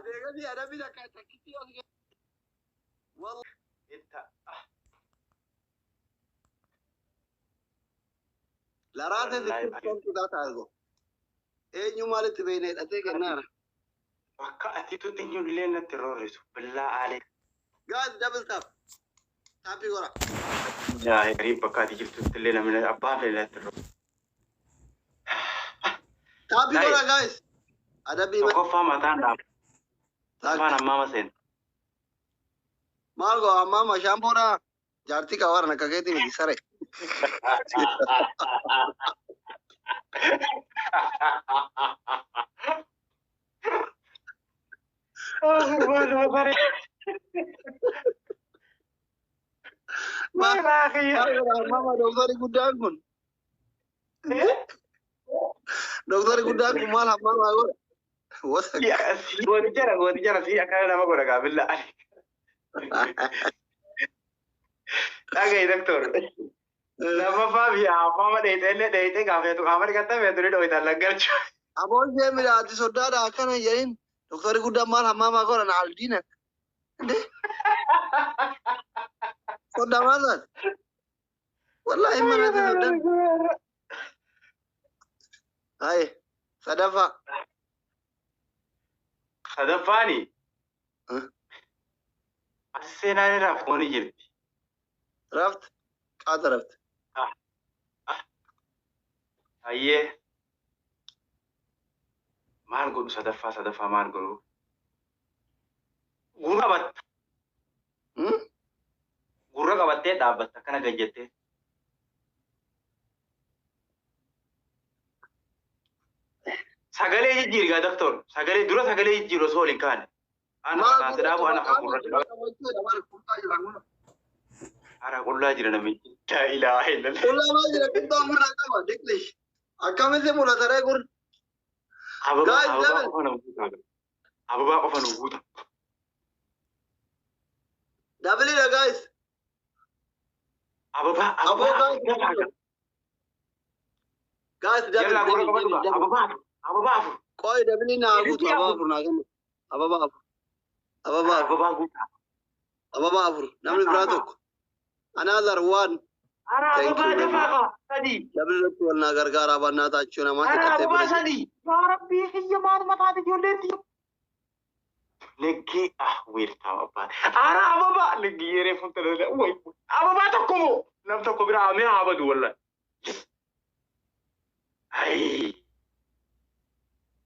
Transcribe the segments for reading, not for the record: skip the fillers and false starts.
أديك أنا بيدا كتكتي والله انت لا راتي والله تكون كذا تعرفه إيه يوم مالك تبيني أتيك النار وكأتي تدنيو لنا تروريس بالله عليك قاعد دبل تابي ورا يا غريب بكاتي جبت لنا من الأباب لنا تروريس تابي ورا guys ada bima وقفا متانا فانا ماما سين malgo mama shampora jarti ka warna ka keti mi sare mama doktori gudangun doktori gudangun malah mama wasa يا ودي جرى في أكلنا ما قلنا قابل لا أجي دكتور لما فاهم يا ماما ده قابل تو قابل كتب يا ترى دوي تلا قرش abon je mi ati sodada akana yain doktori gudan malah mama gora na aldina de soda mazan wallahi mana ti soda ay sadafa هذا فاني أه؟ السنة رافوني جرتي raft قاد raft أيه ما نقول صدفة ما نقول gurra qabattee dhaabbatta kana gajjattee sagalee jijjiirgaa doktor sagalee dura sagalee jijjiiru osoo waliin kaane ana kaase dhaabu ana kan gurra ara qullaa jira namichi laa ilaaha illallah qullaa maa jira qibbaa gurra qaba diklish akkamitti mul'ataree gur ababaa qofa nu guuta dabilidha guys ababaa guys ababaa koy dabili naa guutu ababaa naa kennu ababaa afur namni biraa tokko another one ababaa dafaaqa sadii dabilidhatti wal naa gargaaraa bannaataachuu namaa hidhattee ababaa sadii yaa rabbii kiyya maaluma taate ijoolleetti Lagi wirta apa? Ara apa pak? Lagi refund terus. Woi, apa pak toko mo? Nam toko bira ame apa tu wala? Hai.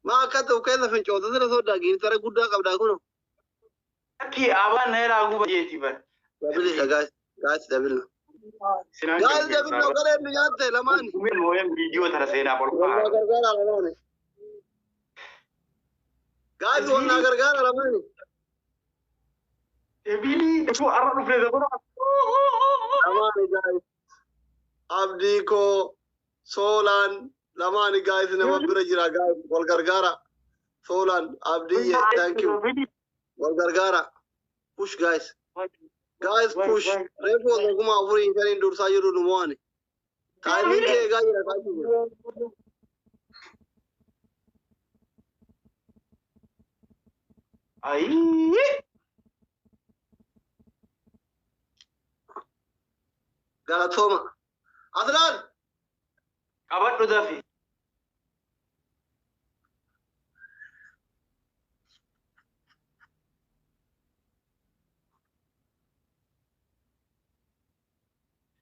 maa akka ta'u keessa fincoota sira sodaa giintara guddaa qabdaa kuno Aki apa nera aku bajeti bar. dabilidha guys dabilna guys dabilna garee nu nyaatte lamaani Kumin mo yang video terasena wal pol. naa gargaara lamaani guys wal naa gargaara lamaani Ebili itu arah lu freda kono. lamaani guys abdiiko soolaan lamaani guys nama bira jira guys wal gargaara soolaan abdiyye thank you wal gargaara push guys push reefu oguma afurii shaniin dursaa jiru numoani taayimin kee eegaa jira kaachuu jira Ai. galatooma aslaan Apa tu dafi?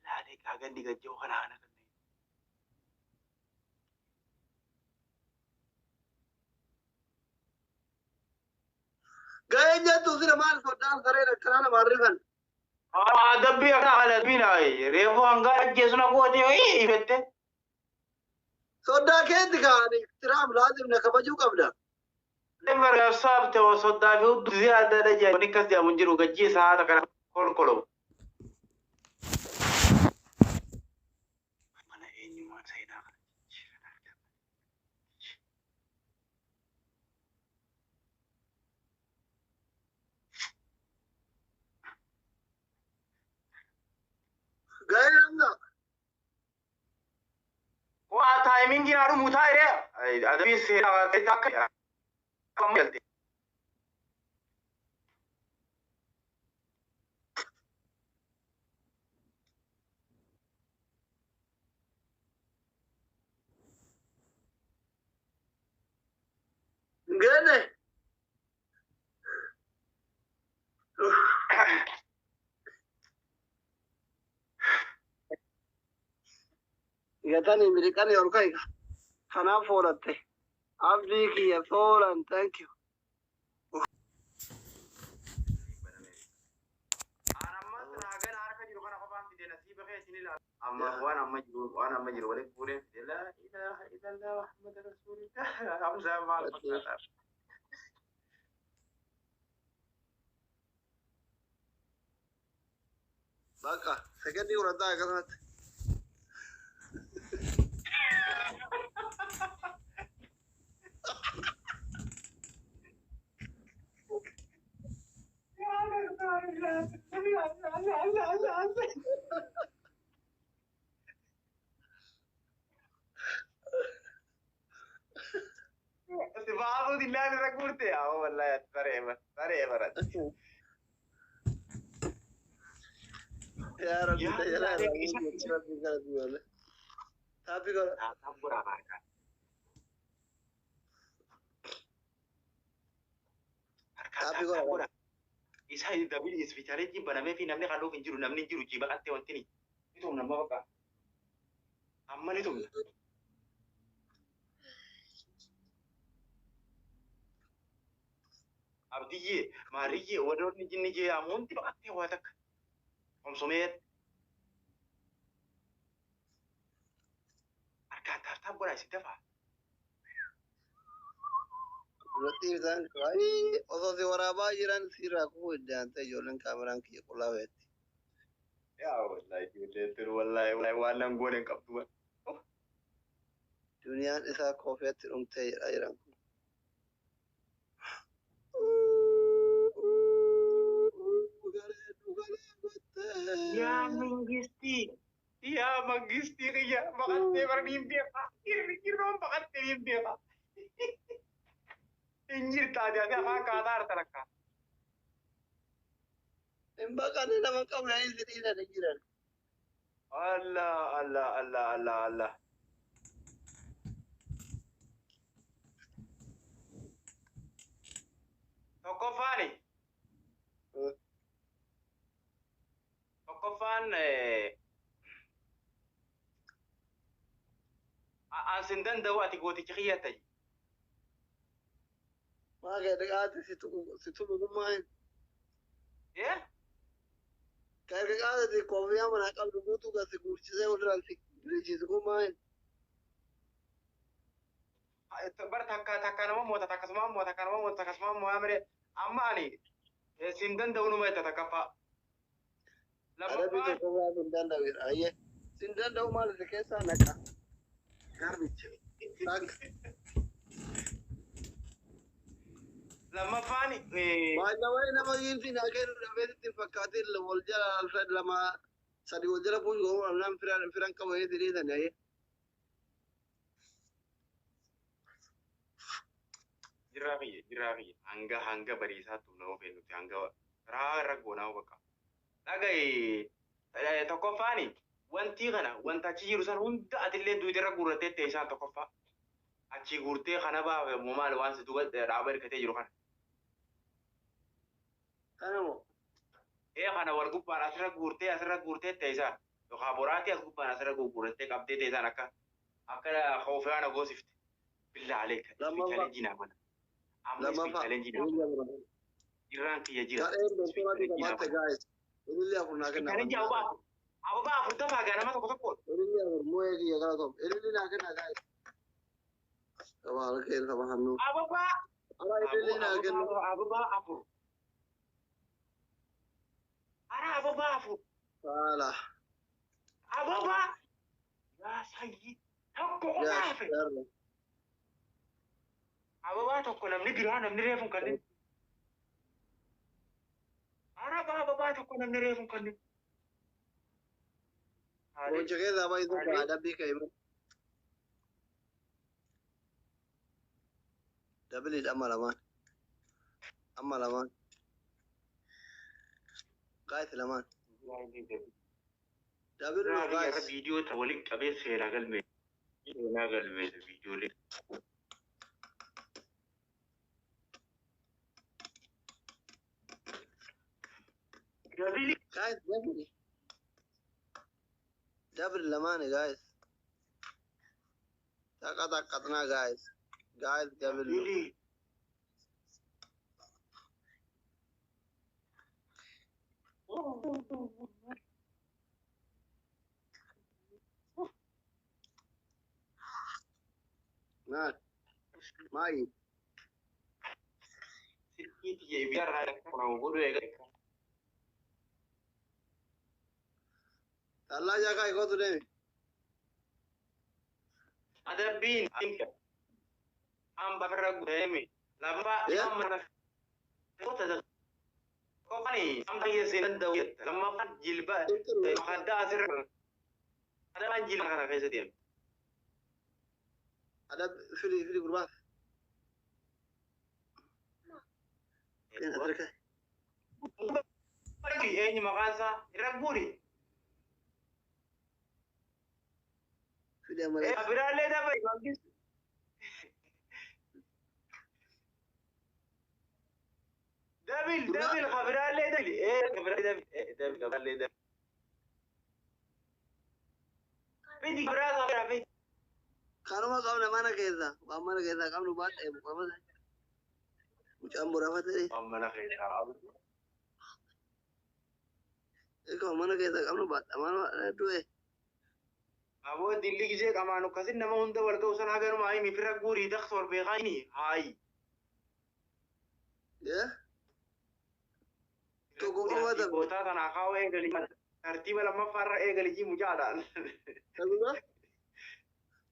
Lari kagak digajau kan anak. ga'ee jettu sira maal soddaan sareen akkanaana maarrifan Dabbi ala bina refu anga jesuna kuati ifette. soddaa keetti kaani tiraam laazimna kabajuu qabda Dengar sabte wa sodda fi uddu ziyada da jani wani kas jamun jiru gaji saata kana kolkolo. Mana enyu ma sai da. ga'ee namna Wa timing gina ru mutai re. Adabi se ta ka kamu yalte. Gatani milikan yorkai. Kana fodatte. Abdi kiya Solan, thank you. أما وأنا مجرور ولك بوري لا إله إلا الله محمد رسول الله حمزة مع الفتاة Baka, second urata kanat. بعض الله نقولت يا والله ترى Ya Rabbi, ya Rabbi, tapi kalau isa dabil isbitaaleti banamee fi namni qal'oof hin jiru namni hin jiru jibaqattee wantini ni tumna amma bakka amma ni tumna abdiyyee maariyyee wadoonni jinni jee amoonti baqattee waa takka homsomeet harkaan taartaan godhaa isin dafaa berarti kan, wah, otot waraba jiran siraku dan tejolen kameran kiya kulawet. yaa wallahi ijoollee tir wallahi waan nan goonen qabdu Dunia isa kofet umte jiran. yaa mangisti kiyya baqattee barniin beeka irroon baqattee niin beeka injir taate ati afaan kaataa harta lakkaa Embakan nama kamu yang sini ada jiran. Allah. Tokkoffaan asin danda'u ati gooticha kiyya ta'i. Maka dekati situ lumayan. Yeah? Kaya kaya di kopi yang mana kalau butuh kasih kursi saya udah nanti beli lumayan. Bar takka nama moota takka suma moota amire amma ani sin danda'u numa itti takka Ada bisa kopi yang sindan dawir ayah. Sindan daw malah sekesa naka. Garbage. Lama fani. Baca wae nama ginti nak udah beti fakatil waljal alfred lama sadi waljal pun go nam firan kawai diri dan ayah. Jiraafi hanga bariisaa tumna ofee nuti hanga raara goonaa bakka. Dhagai tokkoffaani wanti kana wanta achi jiru san hunda atillee duutirra guurrattee teessaan tokkoffaa. Achi guurtee kana baafe maal waan si duuba dhaaba hirkatee jiru kana. Kanamoo. Kana wal gubbaan asirra guurtee teessaan yookaan boraatii as gubbaan asirra guurrattee qabdee teessaan akka hoofee ana goosifte. Billaa aleeka. Challenge naa mana. Amma challenge naa. Irraan kiyya jira. Ini aku nak kena. Challenge apa furta fagaa nama tokko. Ini aku mau ya kalau tom. Ini nak kena guys. Kawal kain sama Hanu. Apa? Ini nak kena. Apa? Apa? Salah. Apa? Ya sayyid. Tokko naafe. Apa tokko namni biraa namni reefuun kanneen. Apa tokko namni reefuun kanneen. Bonjour, apa itu ada bika ibu. Double it amalaman. Guys, laman. Double it guys. Video tawalik kabe seragal me. Video le. Guys, double laman guys. تقطعنا guys قبل Really? ماي Sikit ye biar ada kalau bodoh ya kan. ثلاجة كاي قطو ديمي Ada bin, am bakar gudemi. Lama يا am mana? Kau tak kau ni am tak ya sinan dawit. Lama kan jilbab, ada asir. Ada kan jilbab kan kayak sedia. هذا في قربات فين أتركه Lagi ini makan sa, ragburi. في دي أمالي Berale dah baik. Dabil, berale dabil. Berale dabil, berale dabil. Pedi berale berale. كانوا ما قامنا ما كذا قاموا بعد مقامة مش أمور أفضل Amma kaya. إيه ما كذا قاموا بعد أما دوه Abo dilli gije kamanu kasin nama hunda warga usan hagar mai mi fira guri dakhtor be gaini hai يا تو قوم ما تبي kota tanah kau gali tertiba lama farra gali ji mujada تقول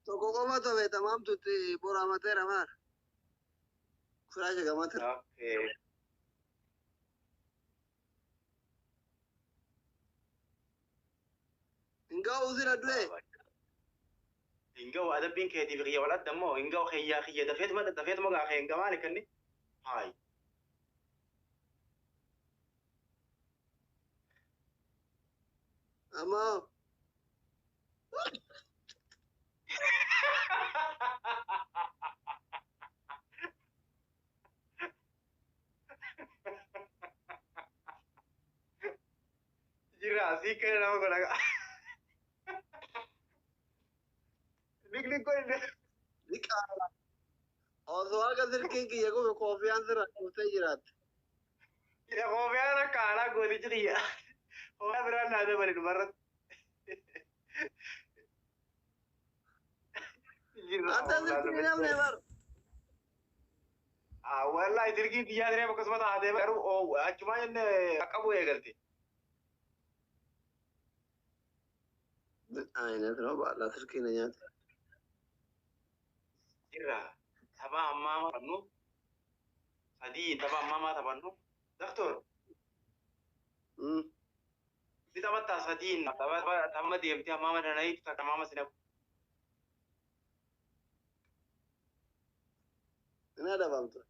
تو قوم ما تبي تمام تطي بورا ما ترى مار فراش كمان ترى oke إنك أوزير دوه ingau ada bin ke di riya wala damo ingau khiya dafet ma ga khiya gamale kanni hai أما jira si ke nama ko naga nik ko ne ذيك और सवाल का सिर कि ये को coffee answer होते ही रात ya ko be ana kala go di jiriya ho abra na da bari marat أنت सिर कि नहीं हमने बार والله تلقي دي هذا بس ما هذا بقى او اجمع ان اقبو يا قلتي أنا ترى بعد سر कि नहीं आते جرا تبع ماما تبنو سدي تبع ماما تبنو دكتور دي تبع سدين تبع دي امتى ماما نايت تبع ماما سنب أنا ده بامتو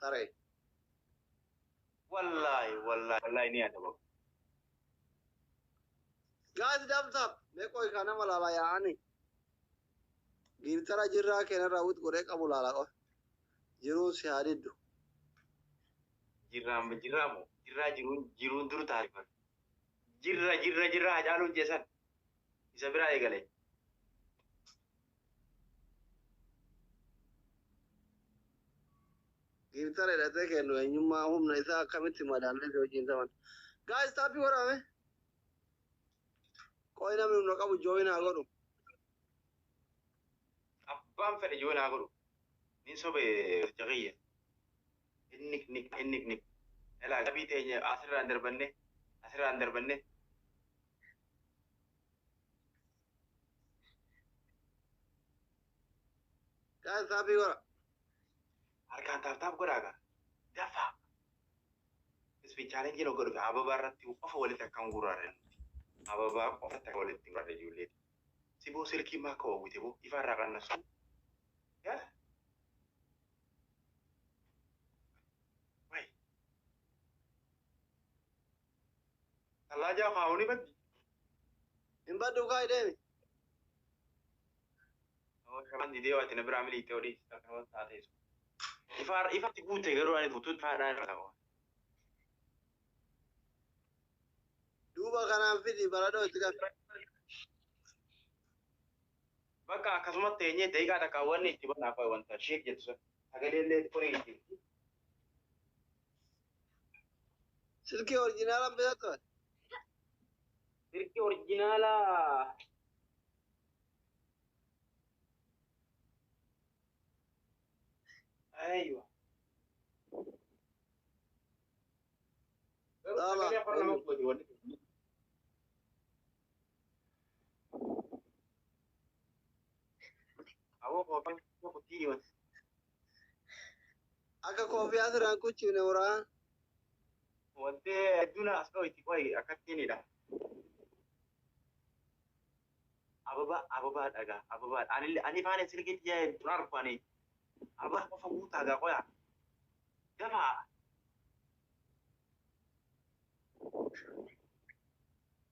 ساري والله ini ada bang guys dab मैं कोई खाना मलाला यानी गिरतरा जिर्रा के ना राउत गोरे का बुलाला को जिरो से हारी दो jirun dur tarik bang jirra hajalu jesan bisa berapa kali गिरतरा रहते के नो युमा हम नहीं सा कमिट मदान ले जो जिन zaman guys tapi orang में कोई ना मैं उनका वो join आ गरो abbaan fedhe yoo naa godhu nin sobe jaqiyya innik elaa gabii teenya asirraan darbanne guys tapi orang harkaan taaf godhaaga dafa ispi chaalenjii no godhu ababaa irratti qofa walitti akkan gurraarre ababaa qofatti akka walitti gurraarre ijoolleeti si boo silkii maa akka wawwite boo ifa irraa qannasu yaa way tallaa kaa'uuni baddi in badu kai deh kaman didee waati na biraa miliitee odii takkaawwan taatee ifatti guute garuu ani tuttuun faadhaan irra qaba duba kana fidi balado itika Bakka akkasumatti teenyee daqiiqaa takka wanni itti banaa qo'e wanta sheek jettu sun sagalee illee qorii itti. Silkii oriijinaalaa bitatu. Silkii oriijinaalaa. Aywa. Akka koofii asirraan kuchifne muraa. Wanti adduna as ga'u itti qo'e akkattiinidha. Ababaa dhagaa ababaa ani faana silkiitti yaa'e tun arfani. Ababaa qofa guutaa gaa qo'aa. Dafaa.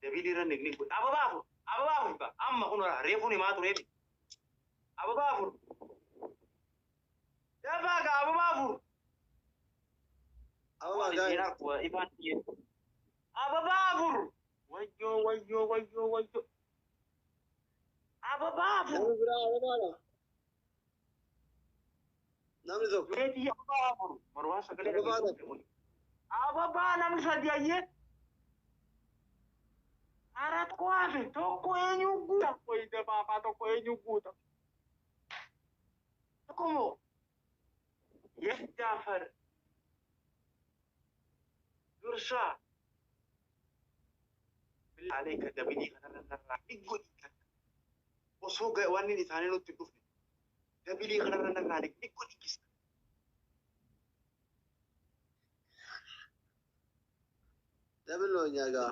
Dabiliirra ni kun ababaa fur amma kun reefuun himaa tureefi. Ababaa fur. Dafaa gaa ababaa fur. Ababaa gaa. Ababaa fur. Wayyo. Ababaa fur. Namni biraa ababaadha. Namni tokko. Meetii ababaa fur. Marwaa sagalee dhageessu. Ababaa namni sadi ayyee. Arat kuafe tokko eenyu guuta. Koyite baafaa tokko eenyu guuta. Tokkomoo. Yes Jaafar. Dursaa. Bilaalee kan dabilii kanarra dhiggodhi. Osoo wanni isaanii nutti dhufne. Dabilii kanarra narraa dhiggodhi. Dabiloo nyaagaa.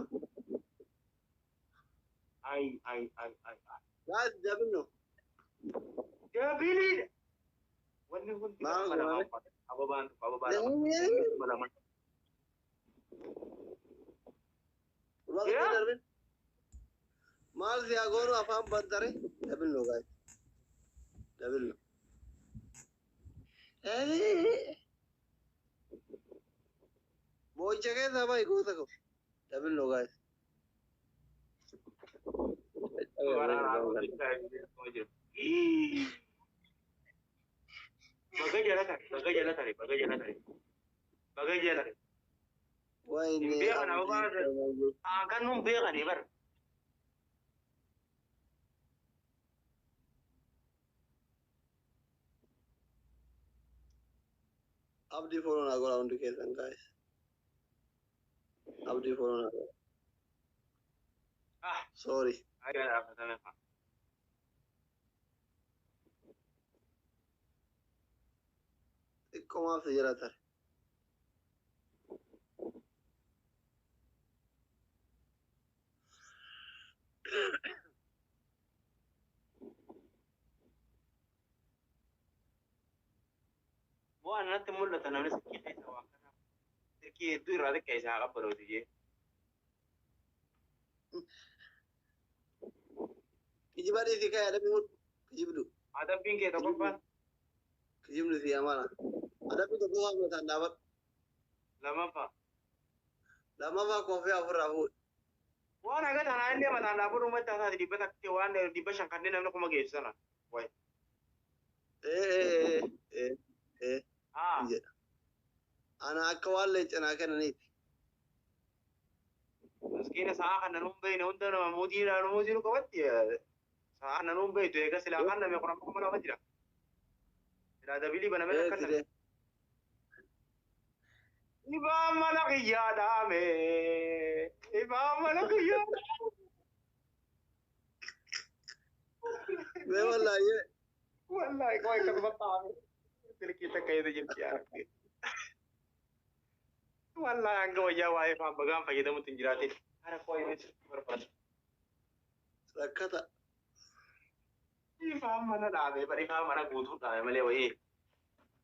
Ay. Guys, dabiloo. Dabilii. Wanni hundi ababaan. Maal si agoonu afaan bantare? Dabiloo guys. Dabiloo. Boo'icha keessa ba'i goota koo. Dabiloo guys. Baga jala tare. Wayne. Beekan ababaa kan nun beekani bar. Abdii fooloon haa godhaa hundi keessan guys. Abdii fooloon haa godhaa. Sorry. Xiqqoo maaf si jala tare. Waan natti mul'ata namni silkii keessa waan kana. Silkii hedduu irraa xiqqaa isaa qabbalootu jee. Kijiba dhiisii ka'ee adabbii mudhu. Kijibdu. Adabbiin kee tokkoffaan. Kijibni si amaana. Adabbii tokko waan gootan dhaabadhu. Lammaffaa. Lammaffaa koofii afurraa fuudhu. Waan akka tanaa illee mataan dhaabuu dhuunfatti haasa'ati dhibba takkee waan dhibba shan kanneen namni kuma geessu sana. Wayi. Jedha. Ana akka waan leencanaa kennaniiti. Maskiina sa'a kan nanuun beekne hunda nama mootii qabatti. Sa'a nanuun beektu eega silaa kan namni qoran kuma lama jira. Silaa dabilii banamee akka sana. Ibaa mana kiyyaa dhaame. Mee wallaayyee. Wallaahi kawai akkasumatti dhaame. Silkii takka eessa jirti yaadde. Wallaahi hanga wayyaa waa'ee faan bagaan fayyadamutti hin jiraatin. Hara koo inni silkii barbaada. Rakkata. Ifaan mana dhaame bari ifaan mana guutuu dhaame malee wayii.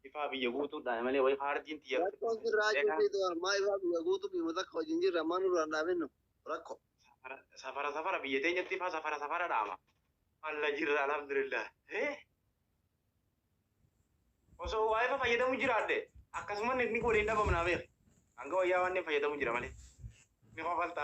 Ifaa biyya guutuu dhaame malee wayii haardiin xiyya. Rakkoon sirraa jirti maa ifaa biyya guutuu biyya takka hojiin jirra ammaa nurraan dhaabennu rakko. Safara biyya teenyatti ifaa safara dhaama. Alla jirra alhamdulillah. Osoo waa'ee fayyadamu jiraadde akkasumas ni godhee dhabamnaa beek. Hanga wayyaa waan fayyadamu jira malee. Ni qofaltaa.